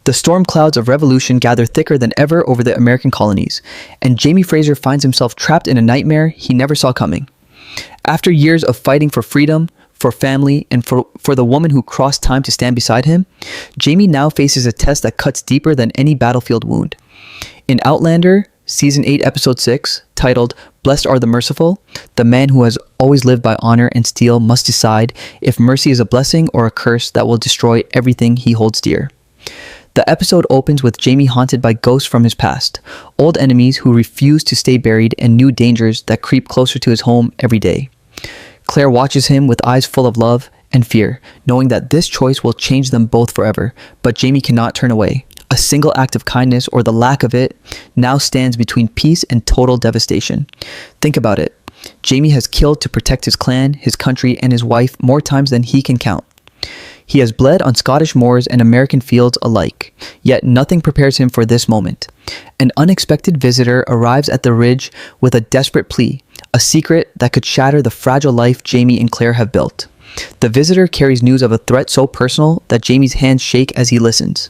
The storm clouds of revolution gather thicker than ever over the American colonies, and Jamie Fraser finds himself trapped in a nightmare he never saw coming. After years of fighting for freedom, for family, and for the woman who crossed time to stand beside him, Jamie now faces a test that cuts deeper than any battlefield wound. In Outlander, Season 8, Episode 6, titled Blessed Are the Merciful, the man who has always lived by honor and steel must decide if mercy is a blessing or a curse that will destroy everything he holds dear. The episode opens with Jamie haunted by ghosts from his past, old enemies who refuse to stay buried, and new dangers that creep closer to his home every day. Claire watches him with eyes full of love and fear, knowing that this choice will change them both forever, but Jamie cannot turn away. A single act of kindness, or the lack of it, now stands between peace and total devastation. Think about it. Jamie has killed to protect his clan, his country, and his wife more times than he can count. He has bled on Scottish moors and American fields alike, yet nothing prepares him for this moment. An unexpected visitor arrives at the ridge with a desperate plea, a secret that could shatter the fragile life Jamie and Claire have built. The visitor carries news of a threat so personal that Jamie's hands shake as he listens.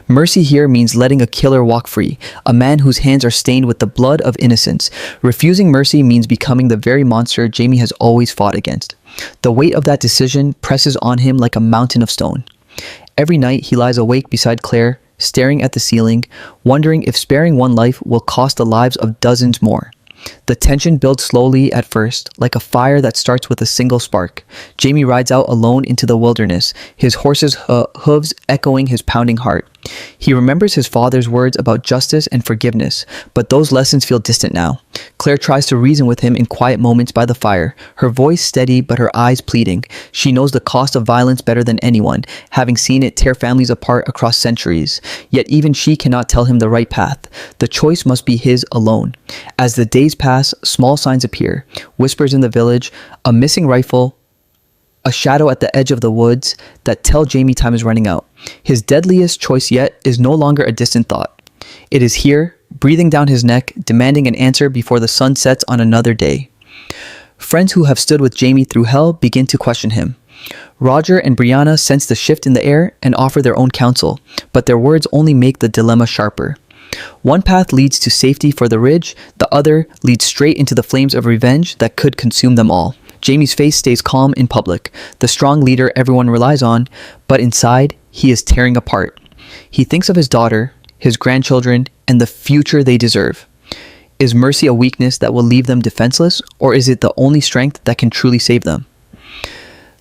Mercy here means letting a killer walk free, a man whose hands are stained with the blood of innocence. Refusing mercy means becoming the very monster Jamie has always fought against. The weight of that decision presses on him like a mountain of stone. Every night he lies awake beside Claire, staring at the ceiling, wondering if sparing one life will cost the lives of dozens more. The tension builds slowly at first, like a fire that starts with a single spark. Jamie rides out alone into the wilderness, his horse's hooves echoing his pounding heart. He remembers his father's words about justice and forgiveness, but those lessons feel distant now. Claire tries to reason with him in quiet moments by the fire, her voice steady but her eyes pleading. She knows the cost of violence better than anyone, having seen it tear families apart across centuries. Yet even she cannot tell him the right path. The choice must be his alone. As the days pass, small signs appear. Whispers in the village, a missing rifle, a shadow at the edge of the woods that tell Jamie time is running out. His deadliest choice yet is no longer a distant thought. It is here, breathing down his neck, demanding an answer before the sun sets on another day. Friends who have stood with Jamie through hell begin to question him. Roger and Brianna sense the shift in the air and offer their own counsel, but their words only make the dilemma sharper. One path leads to safety for the ridge, the other leads straight into the flames of revenge that could consume them all. Jamie's face stays calm in public, the strong leader everyone relies on, but inside, he is tearing apart. He thinks of his daughter, his grandchildren, and the future they deserve. Is mercy a weakness that will leave them defenseless, or is it the only strength that can truly save them?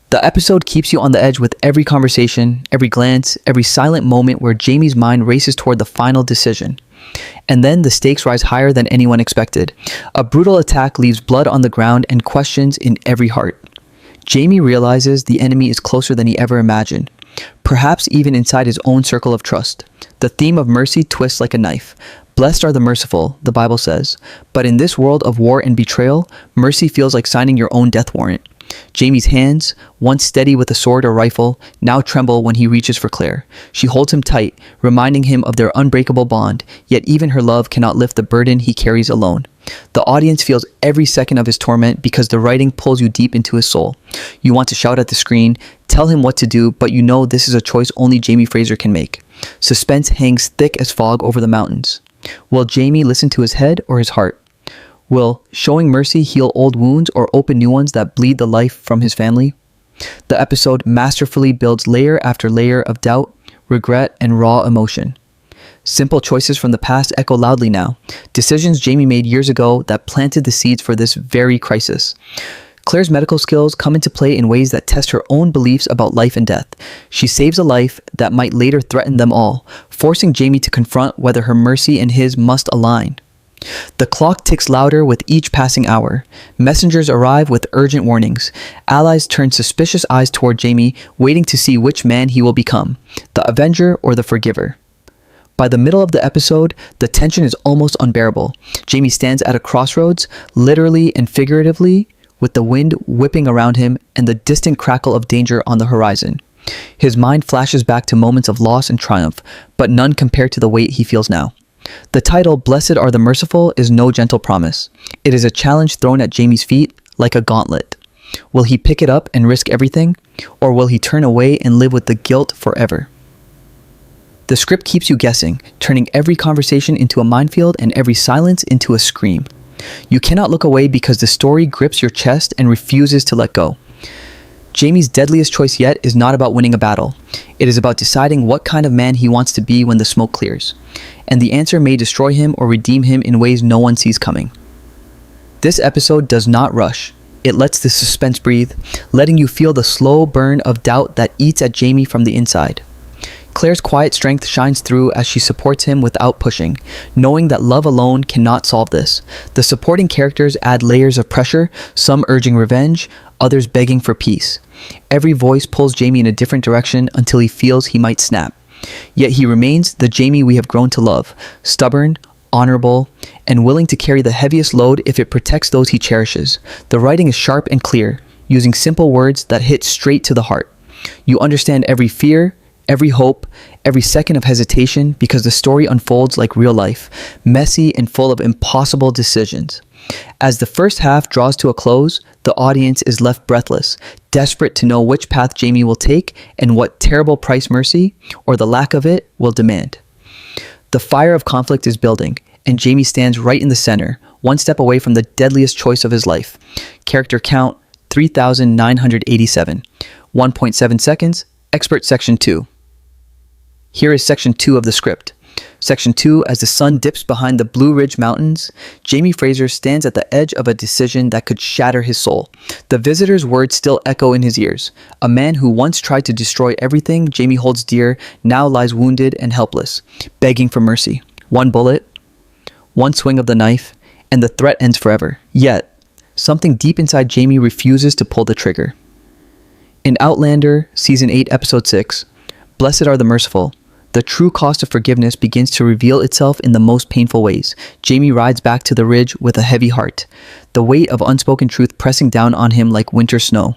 The episode keeps you on the edge with every conversation, every glance, every silent moment where Jamie's mind races toward the final decision. And then the stakes rise higher than anyone expected. A brutal attack leaves blood on the ground and questions in every heart. Jamie realizes the enemy is closer than he ever imagined, perhaps even inside his own circle of trust. The theme of mercy twists like a knife. Blessed are the merciful, the Bible says, but in this world of war and betrayal, mercy feels like signing your own death warrant. Jamie's hands, once steady with a sword or rifle, now tremble when he reaches for Claire. She holds him tight, reminding him of their unbreakable bond, yet even her love cannot lift the burden he carries alone. The audience feels every second of his torment because the writing pulls you deep into his soul. You want to shout at the screen, tell him what to do, but you know this is a choice only Jamie Fraser can make. Suspense hangs thick as fog over the mountains. Will Jamie listen to his head or his heart? Will showing mercy heal old wounds or open new ones that bleed the life from his family? The episode masterfully builds layer after layer of doubt, regret, and raw emotion. Simple choices from the past echo loudly now. Decisions Jamie made years ago that planted the seeds for this very crisis. Claire's medical skills come into play in ways that test her own beliefs about life and death. She saves a life that might later threaten them all, forcing Jamie to confront whether her mercy and his must align. The clock ticks louder with each passing hour. Messengers arrive with urgent warnings. Allies turn suspicious eyes toward Jamie, waiting to see which man he will become, the Avenger or the Forgiver. By the middle of the episode, the tension is almost unbearable. Jamie stands at a crossroads, literally and figuratively, with the wind whipping around him and the distant crackle of danger on the horizon. His mind flashes back to moments of loss and triumph, but none compared to the weight he feels now. The title, Blessed Are the Merciful, is no gentle promise. It is a challenge thrown at Jamie's feet like a gauntlet. Will he pick it up and risk everything, or will he turn away and live with the guilt forever? The script keeps you guessing, turning every conversation into a minefield and every silence into a scream. You cannot look away because the story grips your chest and refuses to let go. Jamie's deadliest choice yet is not about winning a battle. It is about deciding what kind of man he wants to be when the smoke clears. And the answer may destroy him or redeem him in ways no one sees coming. This episode does not rush. It lets the suspense breathe, letting you feel the slow burn of doubt that eats at Jamie from the inside. Claire's quiet strength shines through as she supports him without pushing, knowing that love alone cannot solve this. The supporting characters add layers of pressure, some urging revenge, others begging for peace. Every voice pulls Jamie in a different direction until he feels he might snap. Yet he remains the Jamie we have grown to love, stubborn, honorable, and willing to carry the heaviest load if it protects those he cherishes. The writing is sharp and clear, using simple words that hit straight to the heart. You understand every fear, every hope, every second of hesitation because the story unfolds like real life, messy and full of impossible decisions. As the first half draws to a close, the audience is left breathless, desperate to know which path Jamie will take and what terrible price mercy, or the lack of it, will demand. The fire of conflict is building, and Jamie stands right in the center, one step away from the deadliest choice of his life. Character count 3,987. 1.7 seconds. Expert Section 2. Here is Section 2 of the script. Section 2, as the sun dips behind the Blue Ridge Mountains, Jamie Fraser stands at the edge of a decision that could shatter his soul. The visitor's words still echo in his ears. A man who once tried to destroy everything Jamie holds dear now lies wounded and helpless, begging for mercy. One bullet, one swing of the knife, and the threat ends forever. Yet, something deep inside Jamie refuses to pull the trigger. In Outlander, Season 8, Episode 6, Blessed are the Merciful, the true cost of forgiveness begins to reveal itself in the most painful ways. Jamie rides back to the ridge with a heavy heart, the weight of unspoken truth pressing down on him like winter snow.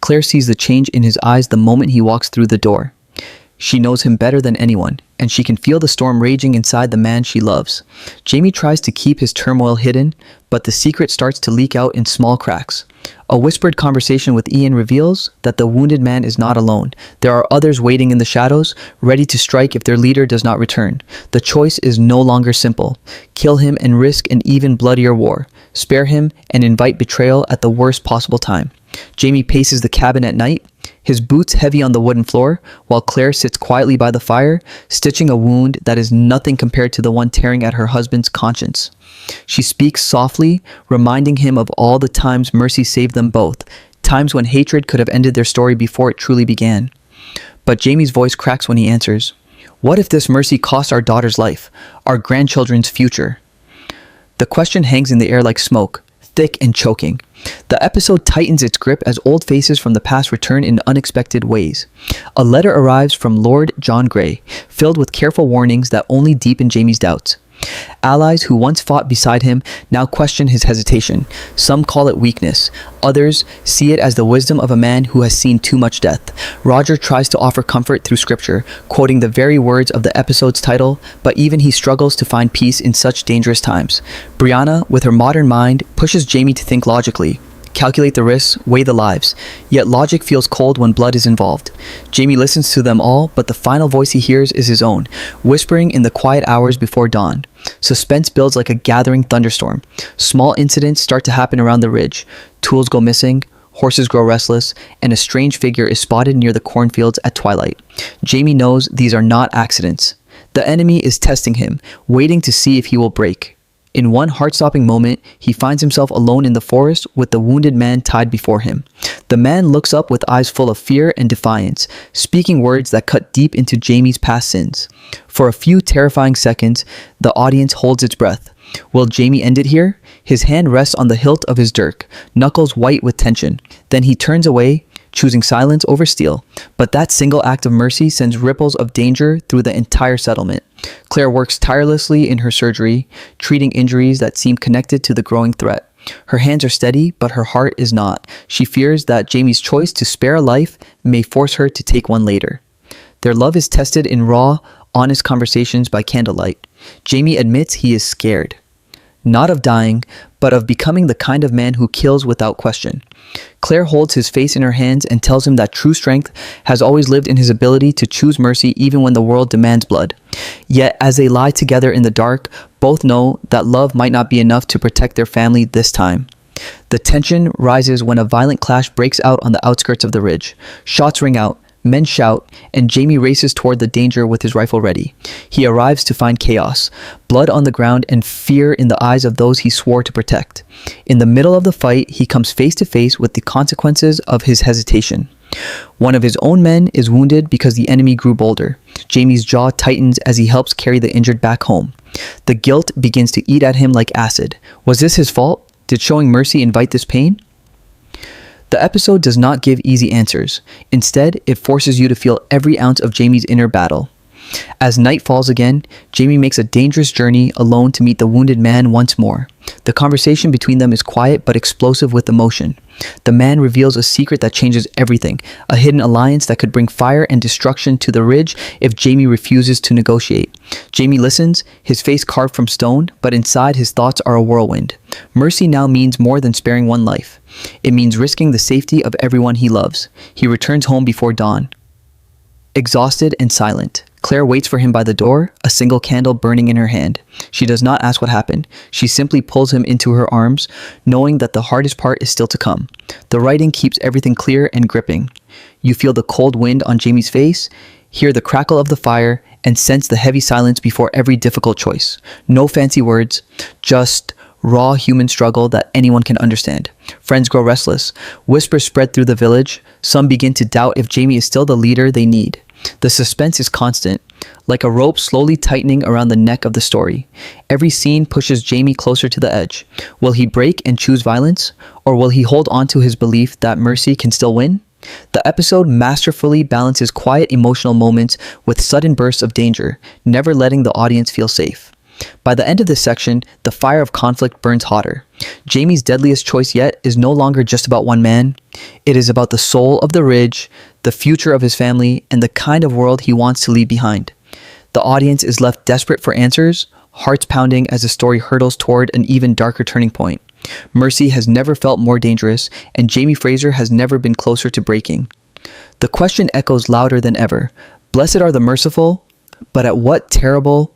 Claire sees the change in his eyes the moment he walks through the door. She knows him better than anyone, and she can feel the storm raging inside the man she loves. Jamie tries to keep his turmoil hidden, but the secret starts to leak out in small cracks. A whispered conversation with Ian reveals that the wounded man is not alone. There are others waiting in the shadows, ready to strike if their leader does not return. The choice is no longer simple. Kill him and risk an even bloodier war. Spare him and invite betrayal at the worst possible time. Jamie paces the cabin at night, his boots heavy on the wooden floor, while Claire sits quietly by the fire, stitching a wound that is nothing compared to the one tearing at her husband's conscience. She speaks softly, reminding him of all the times mercy saved them both, times when hatred could have ended their story before it truly began. But Jamie's voice cracks when he answers, "What if this mercy costs our daughter's life, our grandchildren's future?" The question hangs in the air like smoke, thick and choking. The episode tightens its grip as old faces from the past return in unexpected ways. A letter arrives from Lord John Grey, filled with careful warnings that only deepen Jamie's doubts. Allies who once fought beside him now question his hesitation. Some call it weakness. Others see it as the wisdom of a man who has seen too much death. Roger tries to offer comfort through scripture, quoting the very words of the episode's title, but even he struggles to find peace in such dangerous times. Brianna, with her modern mind, pushes Jamie to think logically. Calculate the risks, weigh the lives. Yet logic feels cold when blood is involved. Jamie listens to them all, but the final voice he hears is his own, whispering in the quiet hours before dawn. Suspense builds like a gathering thunderstorm. Small incidents start to happen around the ridge. Tools go missing, horses grow restless, and a strange figure is spotted near the cornfields at twilight. Jamie knows these are not accidents. The enemy is testing him, waiting to see if he will break. In one heart-stopping moment, he finds himself alone in the forest with the wounded man tied before him. The man looks up with eyes full of fear and defiance, speaking words that cut deep into Jamie's past sins. For a few terrifying seconds, the audience holds its breath. Will Jamie end it here? His hand rests on the hilt of his dirk, knuckles white with tension. Then he turns away, choosing silence over steel. But that single act of mercy sends ripples of danger through the entire settlement. Claire works tirelessly in her surgery, treating injuries that seem connected to the growing threat. Her hands are steady, but her heart is not. She fears that Jamie's choice to spare a life may force her to take one later. Their love is tested in raw, honest conversations by candlelight. Jamie admits he is scared. Not of dying, but of becoming the kind of man who kills without question. Claire holds his face in her hands and tells him that true strength has always lived in his ability to choose mercy even when the world demands blood. Yet, as they lie together in the dark, both know that love might not be enough to protect their family this time. The tension rises when a violent clash breaks out on the outskirts of the ridge. Shots ring out, men shout, and Jamie races toward the danger with his rifle ready. He arrives to find chaos, blood on the ground, and fear in the eyes of those he swore to protect. In the middle of the fight, he comes face to face with the consequences of his hesitation. One of his own men is wounded because the enemy grew bolder. Jamie's jaw tightens as he helps carry the injured back home. The guilt begins to eat at him like acid. Was this his fault? Did showing mercy invite this pain? The episode does not give easy answers. Instead, it forces you to feel every ounce of Jamie's inner battle. As night falls again, Jamie makes a dangerous journey alone to meet the wounded man once more. The conversation between them is quiet but explosive with emotion. The man reveals a secret that changes everything, a hidden alliance that could bring fire and destruction to the ridge if Jamie refuses to negotiate. Jamie listens, his face carved from stone, but inside his thoughts are a whirlwind. Mercy now means more than sparing one life. It means risking the safety of everyone he loves. He returns home before dawn. Exhausted and silent, Claire waits for him by the door, a single candle burning in her hand. She does not ask what happened. She simply pulls him into her arms, knowing that the hardest part is still to come. The writing keeps everything clear and gripping. You feel the cold wind on Jamie's face, hear the crackle of the fire, and sense the heavy silence before every difficult choice. No fancy words, just raw human struggle that anyone can understand. Friends grow restless. Whispers spread through the village. Some begin to doubt if Jamie is still the leader they need. The suspense is constant, like a rope slowly tightening around the neck of the story. Every scene pushes Jamie closer to the edge. Will he break and choose violence? Or will he hold on to his belief that mercy can still win? The episode masterfully balances quiet emotional moments with sudden bursts of danger, never letting the audience feel safe. By the end of this section, the fire of conflict burns hotter. Jamie's deadliest choice yet is no longer just about one man. It is about the soul of the ridge, the future of his family, and the kind of world he wants to leave behind. The audience is left desperate for answers, hearts pounding as the story hurtles toward an even darker turning point. Mercy has never felt more dangerous, and Jamie Fraser has never been closer to breaking. The question echoes louder than ever. Blessed are the merciful, but at what terrible